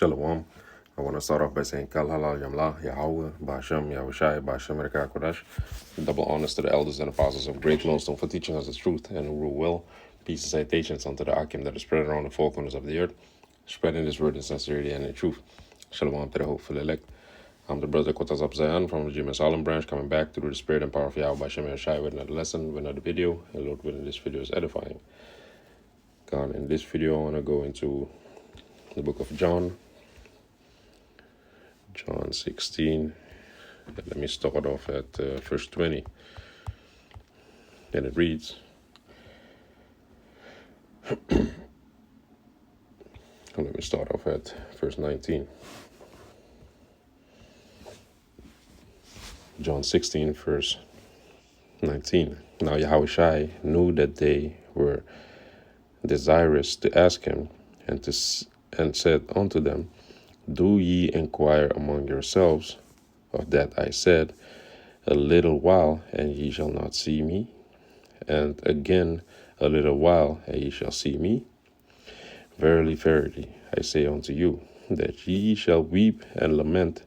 Shalom. I want to start off by saying Kal Halal Yamla, Yahweh, Ba'ashem, Yahushai, Ba'ashem, Reka Kodesh. Double honors to the elders and apostles of Great Longstone for teaching us the truth and who rule well. Peace and citations unto the Akim that is spread around the four corners of the earth, spreading this word in sincerity and in truth. Shalom to the hopeful elect. I'm the brother Kotazap Zayan from the Jim Solemn branch, coming back through the spirit and power of Yahweh, Ba'ashem, Yahushai, with another lesson, with another video. And Lord willing, this video is edifying. God, in this video, I want to go into the book of John 16. Let me start off at verse 20. And it reads, let me start off at verse 19. John 16, verse 19. Now Yahushai knew that they were desirous to ask him, and said unto them, Do ye inquire among yourselves of that I said, A little while, and ye shall not see me, and again a little while, and ye shall see me? Verily, verily, I say unto you, that ye shall weep and lament,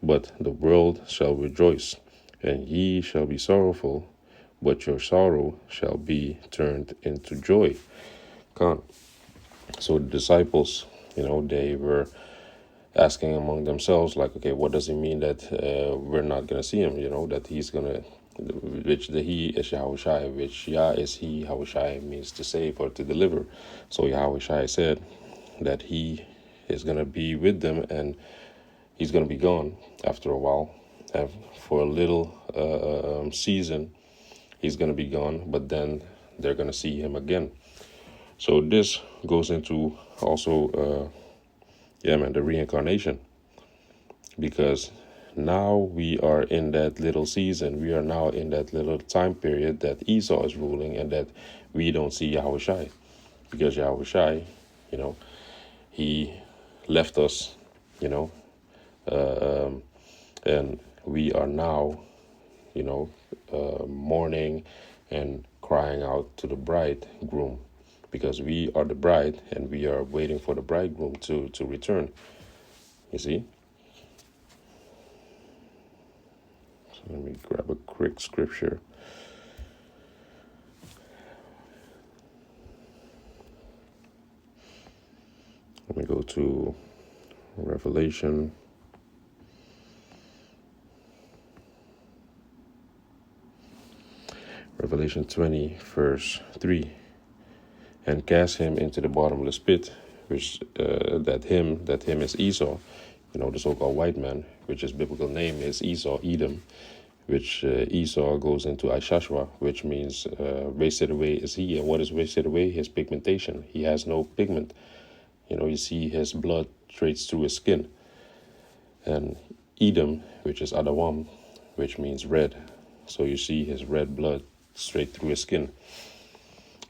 but the world shall rejoice, and ye shall be sorrowful, but your sorrow shall be turned into joy. So the disciples, they were asking among themselves, like, okay, what does it mean that we're not going to see him? That he's going to, which the he is Yahushai, which Yah is he, Yahushai means to save or to deliver. So Yahushai said that he is going to be with them and he's going to be gone after a while. And for a little season, he's going to be gone, but then they're going to see him again. So this goes into also, the reincarnation. Because now we are in that little season. We are now in that little time period that Esau is ruling and that we don't see Yahushai. Because Yahushai, he left us, and we are now, mourning and crying out to the bridegroom. Because we are the bride and we are waiting for the bridegroom to return. You see? So let me grab a quick scripture. Let me go to Revelation. Revelation 20, verse 3. And cast him into the bottomless pit, which that him is Esau, the so-called white man, which his biblical name is Esau, Edom, which Esau goes into Ishashwa, which means wasted away is he. And what is wasted away? His pigmentation. He has no pigment. You see his blood trades through his skin. And Edom, which is Adawam, which means red. So you see his red blood straight through his skin.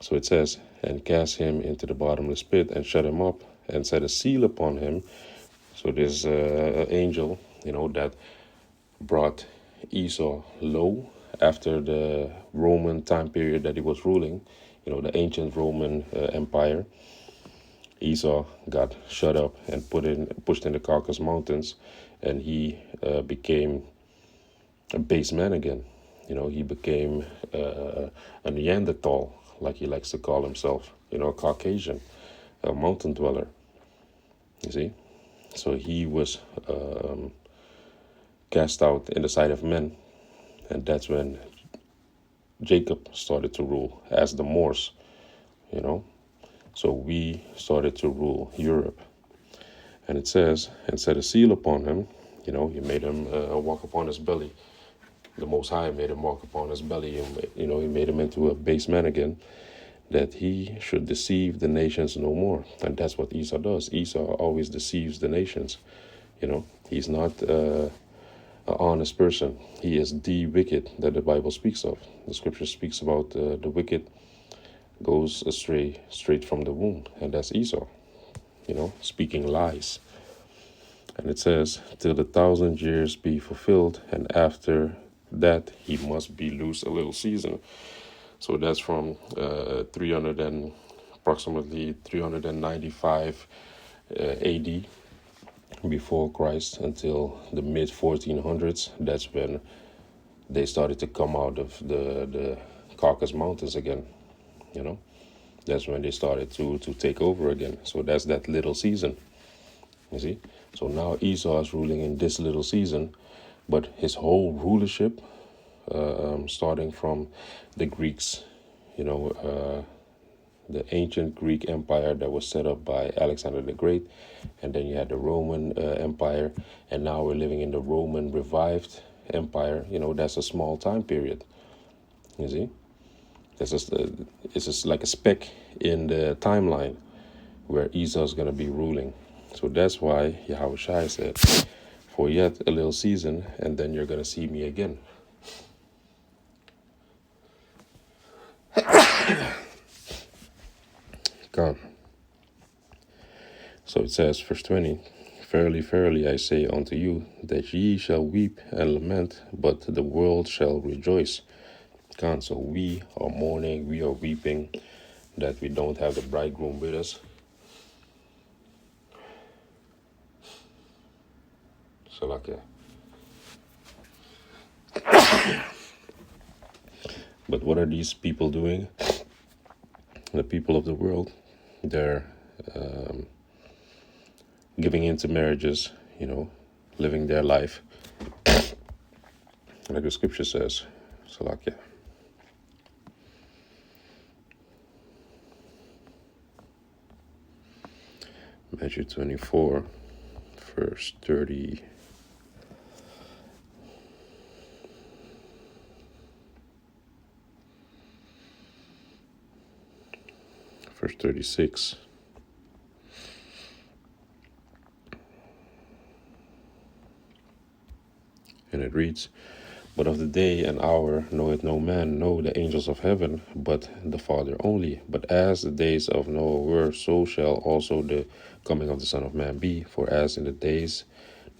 So it says, and cast him into the bottomless pit and shut him up and set a seal upon him. So this angel, that brought Esau low after the Roman time period that he was ruling, the ancient Roman Empire. Esau got shut up and pushed in the Caucasus Mountains, and he became a base man again. He became a Neanderthal, like he likes to call himself, a Caucasian, a mountain dweller, you see. So he was cast out in the sight of men, and that's when Jacob started to rule as the Moors, So we started to rule Europe. And it says, and set a seal upon him, he made him walk upon his belly. The Most High made him walk upon his belly, and he made him into a base man again, that he should deceive the nations no more. And that's what Esau does. Esau always deceives the nations. He's not an honest person. He is the wicked that the Bible speaks of. The scripture speaks about the wicked goes astray straight from the womb, and that's Esau, speaking lies. And it says, till the 1,000 years be fulfilled, and after that he must be loose a little season. So that's from approximately 395 AD before Christ until the mid 1400s. That's when they started to come out of the Caucasus Mountains again, you know. That's when they started to take over again. So that's that little season, you see. So now Esau is ruling in this little season, but his whole rulership, starting from the Greeks, you know, the ancient Greek Empire that was set up by Alexander the Great, and then you had the Roman Empire, and now we're living in the Roman revived empire. You know, that's a small time period. You see, it's just like a speck in the timeline where Esau is going to be ruling. So that's why Yahushua said, "For yet a little season, and then you're going to see me again." Gone. So it says, verse 20, "Verily, verily, I say unto you, that ye shall weep and lament, but the world shall rejoice." Gone. So we are mourning, we are weeping that we don't have the bridegroom with us. So like, but what are these people doing? The people of the world, they're giving into marriages, you know, living their life like the scripture says. So like, Matthew 24, verse 30. Verse 36. And it reads, "But of the day and hour knoweth no man, no the angels of heaven, but the Father only. But as the days of Noah were, so shall also the coming of the Son of Man be. For as in the days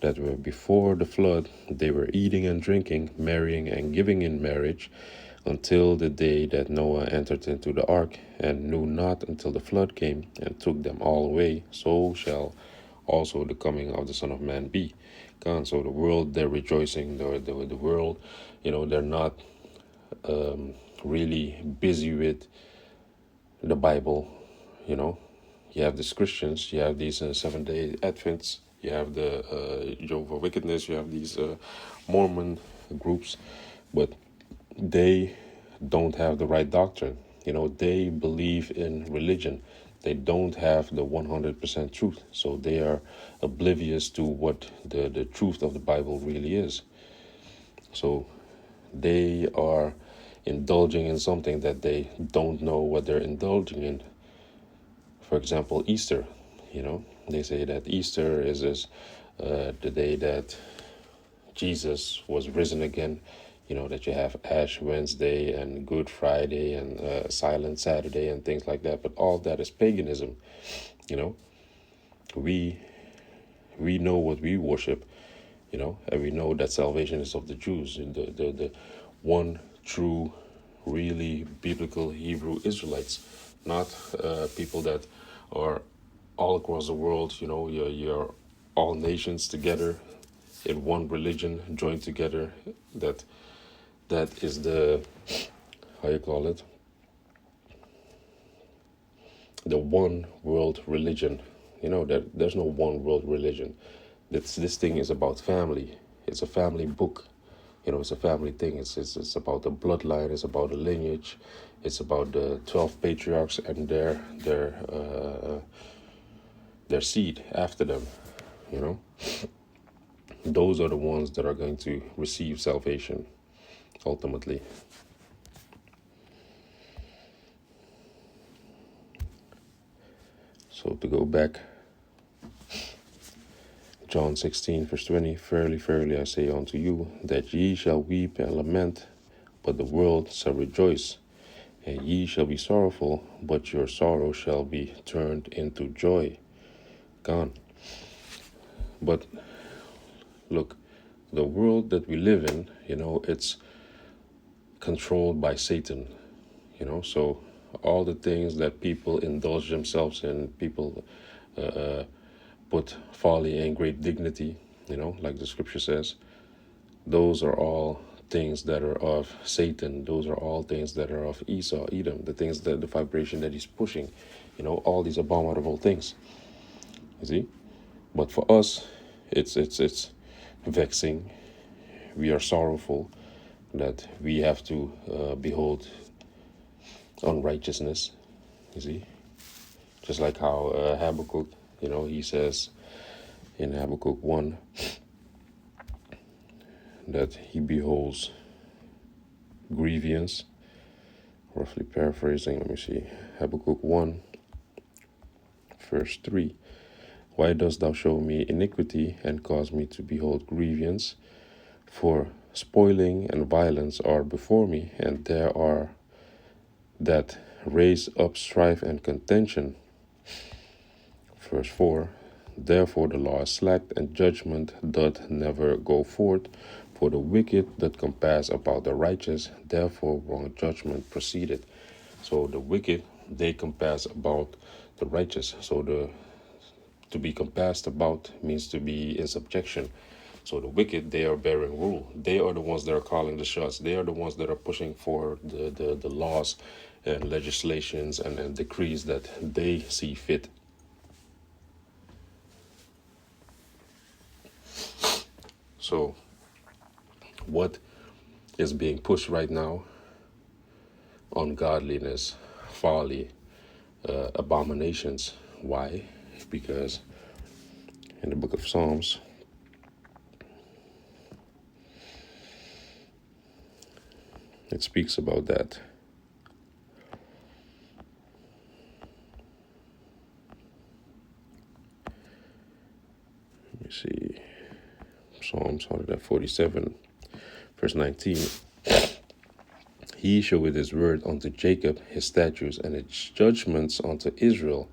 that were before the flood, they were eating and drinking, marrying and giving in marriage, until the day that Noah entered into the ark, and knew not until the flood came and took them all away, so shall also the coming of the Son of Man be." God, so the world, they're rejoicing. The world, you know, they're not really busy with the Bible, you know. You have these Christians, you have these Seventh-day Adventists, you have the Jehovah's Witness, you have these Mormon groups, but they don't have the right doctrine. You know, they believe in religion. They don't have the 100% truth. So they are oblivious to what the truth of the Bible really is. So they are indulging in something that they don't know what they're indulging in. For example, Easter. You know, they say that Easter is the day that Jesus was risen again. You know, that you have Ash Wednesday and Good Friday and Silent Saturday and things like that. But all that is paganism. You know, we know what we worship. You know, and we know that salvation is of the Jews, and the one true, really biblical Hebrew Israelites, not people that are all across the world. You know, you're all nations together in one religion, joined together. That is the, how you call it, the one world religion. You know, that there's no one world religion. This thing is about family. It's a family book. You know, it's a family thing. It's about the bloodline. It's about the lineage. It's about the 12 patriarchs and their seed after them. You know, those are the ones that are going to receive salvation ultimately. So to go back, John 16, verse 20, "Verily, verily, I say unto you, that ye shall weep and lament, but the world shall rejoice. And ye shall be sorrowful, but your sorrow shall be turned into joy." Gone. But look, the world that we live in, you know, it's controlled by Satan, you know. So all the things that people indulge themselves in, people put folly and great dignity, like the scripture says. Those are all things that are of Satan. Those are all things that are of Esau, Edom, the things that the vibration that he's pushing, all these abominable things. You see? But for us, it's vexing. We are sorrowful that we have to behold unrighteousness. You see? Just like how Habakkuk, he says in Habakkuk 1 that he beholds grievance. Roughly paraphrasing, let me see. Habakkuk 1, verse 3. Why dost thou show me iniquity and cause me to behold grievance? For spoiling and violence are before me, and there are that raise up strife and contention. Verse 4. Therefore the law is slacked, and judgment doth never go forth. For the wicked that compass about the righteous, therefore wrong judgment proceeded. So the wicked, they compass about the righteous. So to be compassed about means to be in subjection. So the wicked, they are bearing rule. They are the ones that are calling the shots. They are the ones that are pushing for the laws and legislations and decrees that they see fit. So what is being pushed right now? Ungodliness, folly, abominations. Why? Because in the book of Psalms, it speaks about that. Let me see. Psalms 147, verse 19. He showeth his word unto Jacob, his statutes and his judgments unto Israel.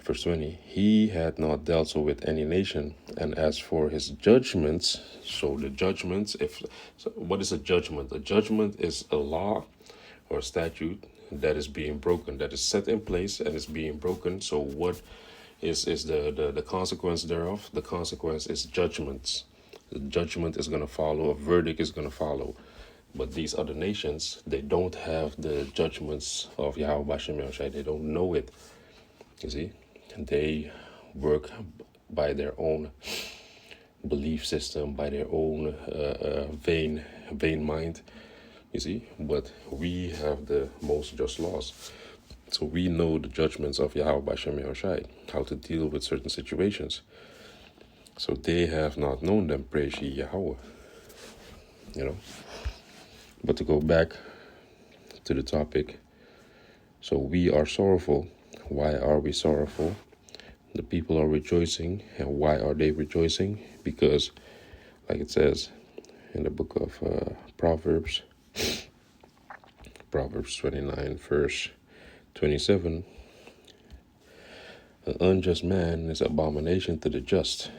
Verse 20. He had not dealt so with any nation. And as for his judgments, so the judgments, what is a judgment? A judgment is a law or a statute that is being broken, that is set in place and is being broken. So what is the consequence thereof? The consequence is judgments. The judgment is going to follow, a verdict is going to follow. But these other nations, they don't have the judgments of Yahweh Bashem Yahushai. They don't know it. You see? They work by their own belief system, by their own vain mind. You see? But we have the most just laws. So we know the judgments of Yahweh Bashem Yahushai, how to deal with certain situations. So they have not known them, praise ye Yahweh. But to go back to the topic, so we are sorrowful. Why are we sorrowful? The people are rejoicing. And why are they rejoicing? Because, like it says in the book of Proverbs 29, verse 27, an unjust man is abomination to the just.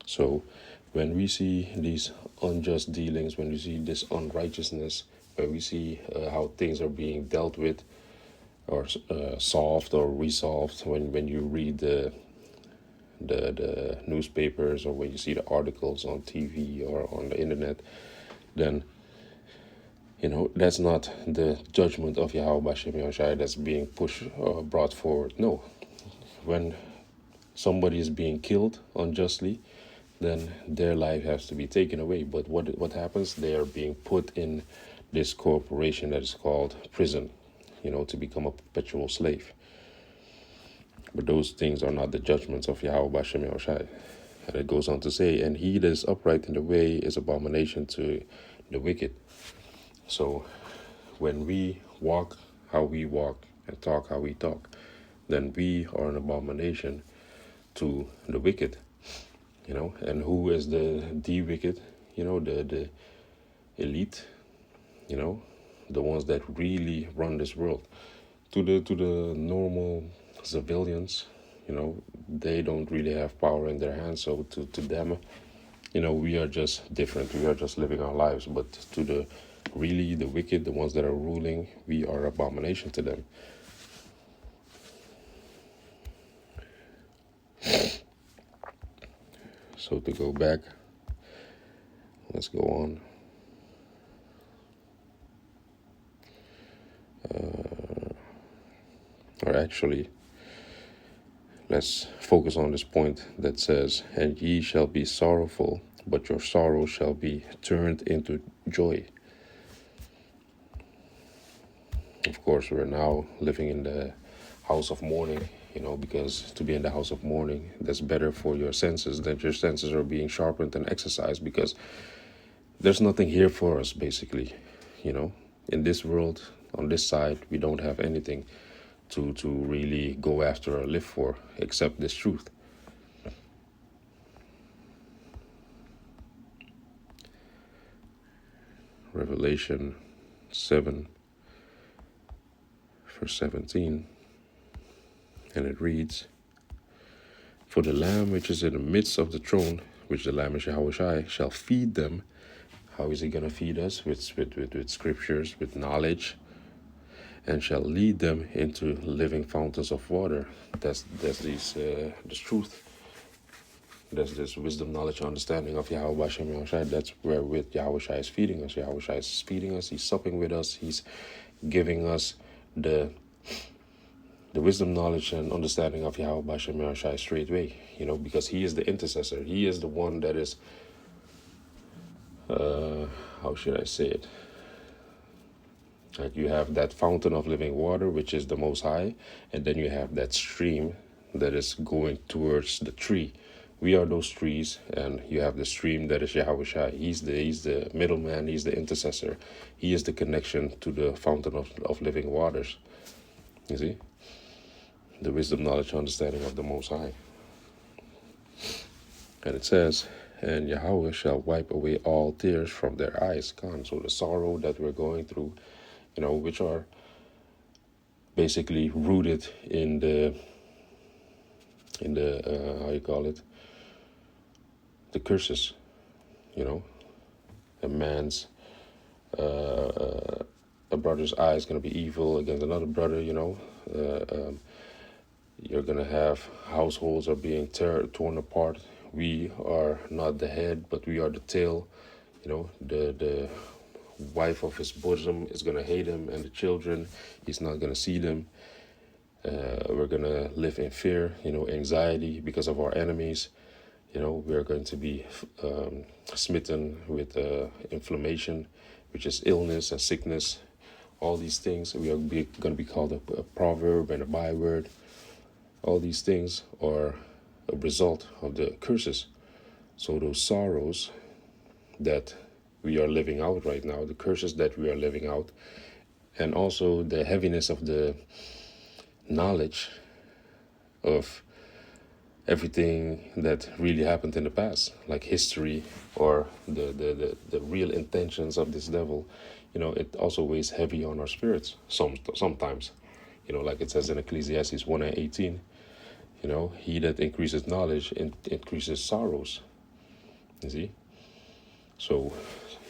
So when we see these unjust dealings, when we see this unrighteousness, when we see how things are being dealt with or solved or resolved, when you read the newspapers or when you see the articles on TV or on the internet, then that's not the judgment of Yahweh Bashem Yahushai that's being pushed or brought forward. No. When somebody is being killed unjustly, then their life has to be taken away. But what happens? They are being put in this corporation that is called prison, to become a perpetual slave. But those things are not the judgments of Yahweh Bashem Yahushai. And it goes on to say, and he that is upright in the way is abomination to the wicked. So when we walk how we walk and talk how we talk, then we are an abomination to the wicked. And who is the wicked? The elite, the ones that really run this world. To the normal civilians, they don't really have power in their hands. So to them, we are just different. We are just living our lives. But to the wicked, the ones that are ruling, we are abomination to them. So to go back, let's go on. Or actually, let's focus on this point that says, "And ye shall be sorrowful, but your sorrow shall be turned into joy." Of course, we're now living in the house of mourning, because to be in the house of mourning, that's better for your senses, that your senses are being sharpened and exercised, because there's nothing here for us, basically. In this world, on this side, we don't have anything to really go after or live for except this truth. Revelation 7, verse 17, and it reads, "For the Lamb which is in the midst of the throne, which the Lamb is Yahushai, shall feed them." How is he going to feed us? With scriptures, with knowledge, "and shall lead them into living fountains of water." That's this truth. That's this wisdom, knowledge, understanding of Yahweh Hashem Yahushai. That's wherewith Yahushai is feeding us. Yahushai is feeding us. He's supping with us. He's giving us the wisdom, knowledge, and understanding of Yahweh Hashem Yahushai straight away. Because he is the intercessor. He is the one that is, how should I say it? Like, you have that fountain of living water, which is the Most High, and then you have that stream that is going towards the tree. We are those trees, and you have the stream that is Yahushai. He's the middleman. He's the intercessor. He is the connection to the fountain of living waters. You see? The wisdom, knowledge, understanding of the Most High. And it says, "And Yahweh shall wipe away all tears from their eyes." Gone. So the sorrow that we're going through, which are basically rooted in the how you call it, the curses, a man's a brother's eye is going to be evil against another brother. You're going to have households are being torn apart. We are not the head, but we are the tail. The wife of his bosom is going to hate him, and the children, he's not going to see them. We're going to live in fear, anxiety because of our enemies. We're going to be smitten with inflammation, which is illness and sickness. All these things, we are going to be called a proverb and a byword. All these things are a result of the curses. So those sorrows that we are living out right now, the curses that we are living out, and also the heaviness of the knowledge of everything that really happened in the past, like history or the real intentions of this devil, it also weighs heavy on our spirits sometimes. Like it says in Ecclesiastes 1:18, he that increases knowledge increases sorrows. You see? So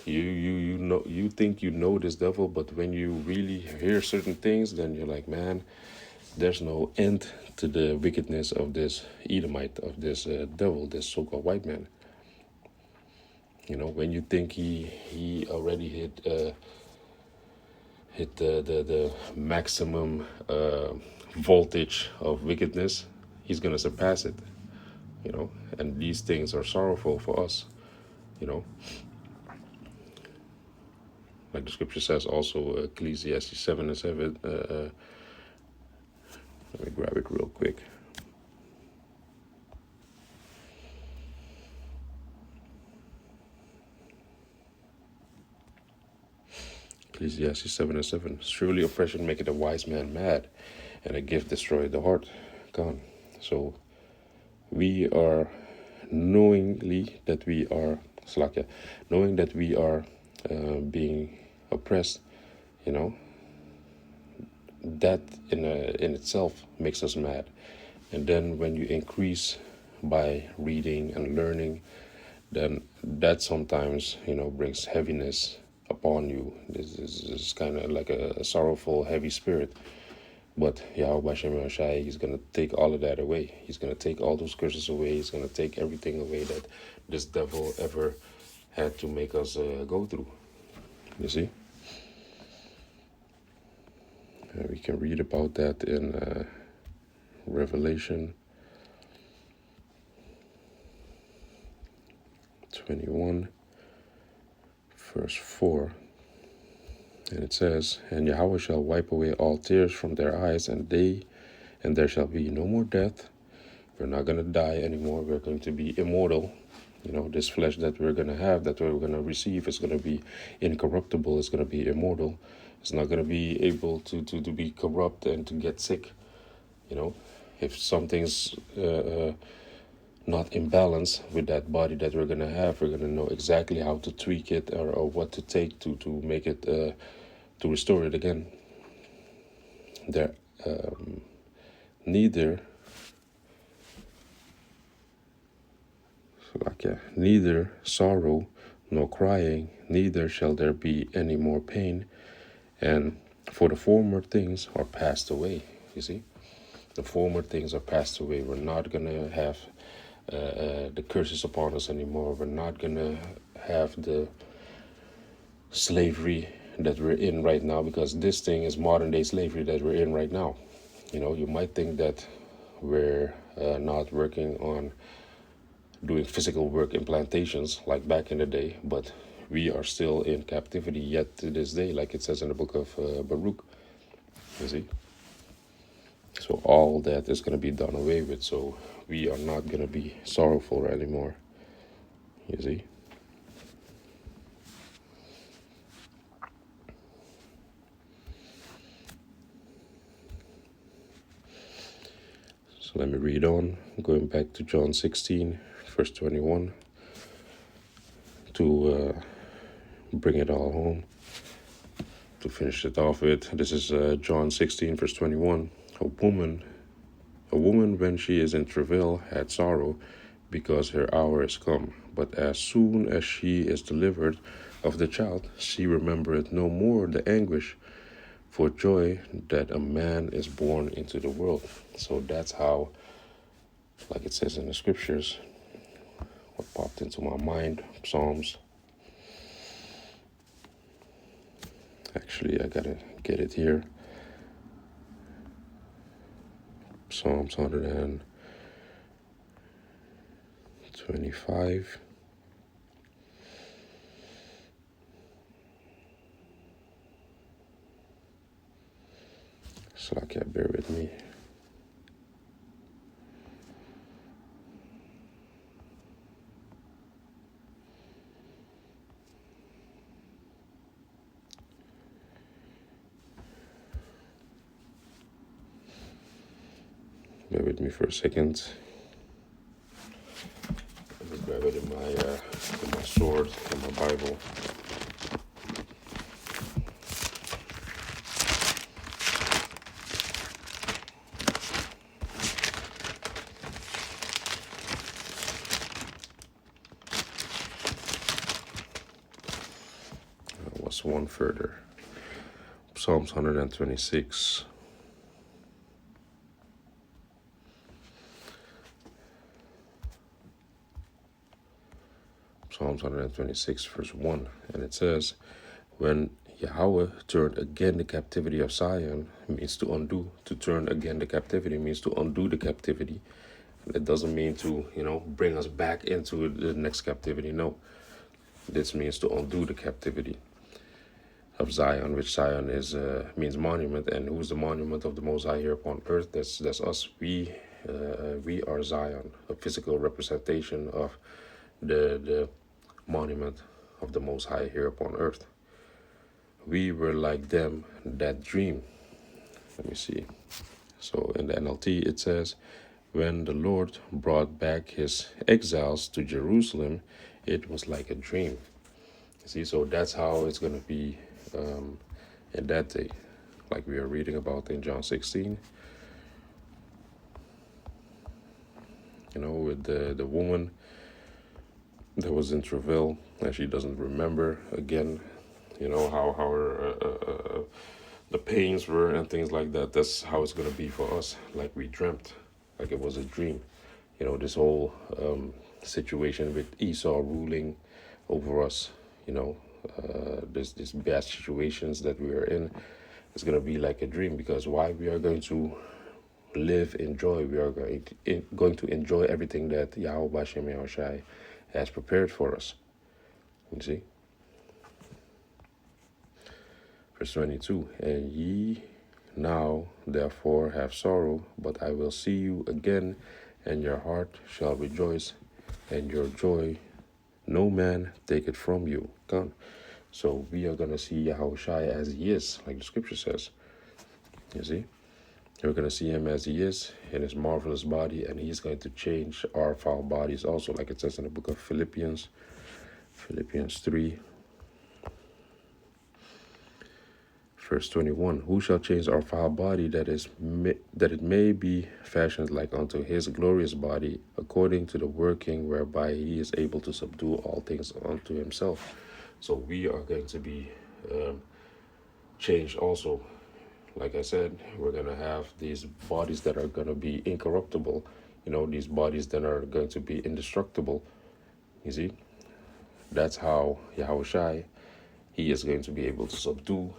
you think you know this devil, but when you really hear certain things, then you're like, man, there's no end to the wickedness of this Edomite, of this devil, this so-called white man. When you think he already hit the maximum voltage of wickedness, he's gonna surpass it. And these things are sorrowful for us. Like the scripture says also, Ecclesiastes 7:7. Let me grab it real quick. Ecclesiastes 7:7. "Surely oppression maketh a wise man mad, and a gift destroyeth the heart." Gone. So we are knowingly that we are knowing that we are being oppressed, that in itself makes us mad. And then when you increase by reading and learning, then that sometimes brings heaviness upon you. This is kind of like a sorrowful, heavy spirit. But Yahweh Hashem Yahshai, he's going to take all of that away. He's going to take all those curses away. He's going to take everything away that this devil ever had to make us go through. You see? We can read about that in Revelation 21, verse 4. And it says, "And Yahweh shall wipe away all tears from their eyes, and there shall be no more death." We're not going to die anymore. We're going to be immortal. You know, this flesh that we're going to have, that we're going to receive, is going to be incorruptible. It's going to be immortal. It's not going to be able to be corrupt and to get sick. You know, if something's not in balance with that body that we're going to have, we're going to know exactly how to tweak it, or what to take to make it, to restore it again. There, neither sorrow nor crying, neither shall there be any more pain, and for the former things are passed away. You see, the former things are passed away. We're not gonna have the curses upon us anymore. We're not gonna have the slavery that we're in right now, because this thing is modern day slavery that we're in right now. You know, you might think that we're not working on doing physical work in plantations like back in the day, but we are still in captivity yet to this day, like it says in the book of Baruch. You see? So all that is going to be done away with. So we are not going to be sorrowful anymore. You see? So let me read on, going back to John 16, verse 21, to bring it all home, to finish it off with. This is John 16, verse 21. A woman, when she is in travail, had sorrow, because her hour is come. But as soon as she is delivered of the child, she remembereth no more the anguish for joy that a man is born into the world. So that's how, like it says in the scriptures, what popped into my mind, Psalms. Actually, I gotta get it here. Psalms 125. Slakia, bear with me. Bear with me for a second. Let me grab it in my sword, in my Bible. What's one further? Psalms 126. Psalms 126, verse 1. And it says, when Yahweh turned again the captivity of Zion, means to undo. To turn again the captivity means to undo the captivity. It doesn't mean to, bring us back into the next captivity. No. This means to undo the captivity of Zion, which Zion is means monument. And who's the monument of the Most High here upon earth? That's us. We are Zion, a physical representation of the monument of the Most High here upon earth. We were like them that dream. Let me see. So in the NLT it says, when the Lord brought back his exiles to Jerusalem, it was like a dream. See, so that's how it's going to be in that day, like we are reading about in John 16. With the woman that was in travail, and she doesn't remember again, how her the pains were and things like that. That's how it's gonna be for us, like we dreamt, like it was a dream. This whole situation with Esau ruling over us. This bad situations that we are in is gonna be like a dream, because why? We are going to live in joy. We are going to enjoy everything that Yahweh Bashem Yahushai has prepared for us. You see? Verse 22, and ye now therefore have sorrow, but I will see you again, and your heart shall rejoice, and your joy no man take it from you. Come. So we are going to see Yahushai as he is, like the scripture says. You see? We're going to see him as he is in his marvelous body, and he's going to change our foul bodies also, like it says in the book of Philippians 3. Verse 21, who shall change our foul body that it may be fashioned like unto his glorious body, according to the working whereby he is able to subdue all things unto himself. So we are going to be changed also. Like I said, we're going to have these bodies that are going to be incorruptible, these bodies that are going to be indestructible. You see, that's how Yahushai, he is going to be able to subdue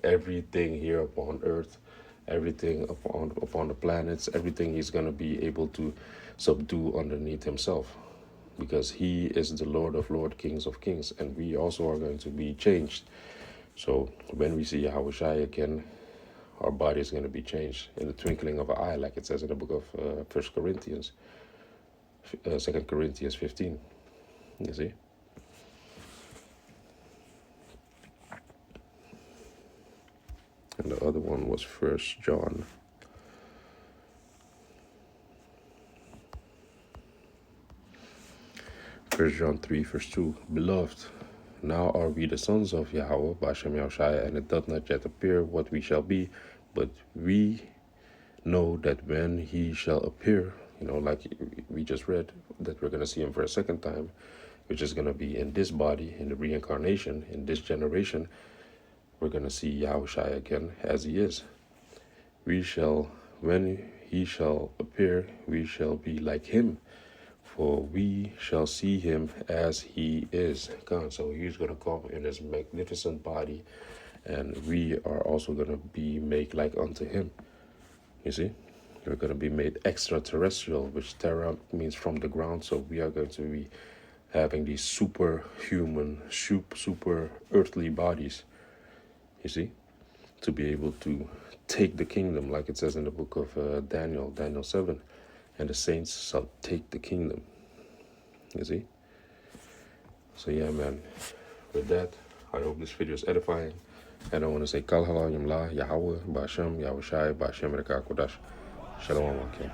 everything here upon earth, everything upon the planets, everything he's going to be able to subdue underneath himself, because he is the Lord of Lords, Kings of Kings, and we also are going to be changed. So when we see Yahushai again, our body is going to be changed in the twinkling of an eye, like it says in the book of 2 Corinthians 15. You see? And the other one was 1 John. First John 3, verse 2. Beloved, now are we the sons of Yahweh, Bashem Yahushai, and it doth not yet appear what we shall be, but we know that when he shall appear, like we just read, that we're going to see him for a second time, which is going to be in this body, in the reincarnation, in this generation. We're going to see Yahushai again as he is. When he shall appear, we shall be like him, for we shall see him as he is. God, so he's going to come in his magnificent body, and we are also going to be made like unto him. You see? We're going to be made extraterrestrial, which terra means from the ground. So we are going to be having these superhuman, super earthly bodies. You see, to be able to take the kingdom, like it says in the book of Daniel 7, and the saints shall take the kingdom. You see? So yeah, man, with that, I hope this video is edifying. And I want to say, Kal Halal Yamla, Yahweh, Bashem, Yahushai, Bashem, Reka Kodash. Shalom, okay.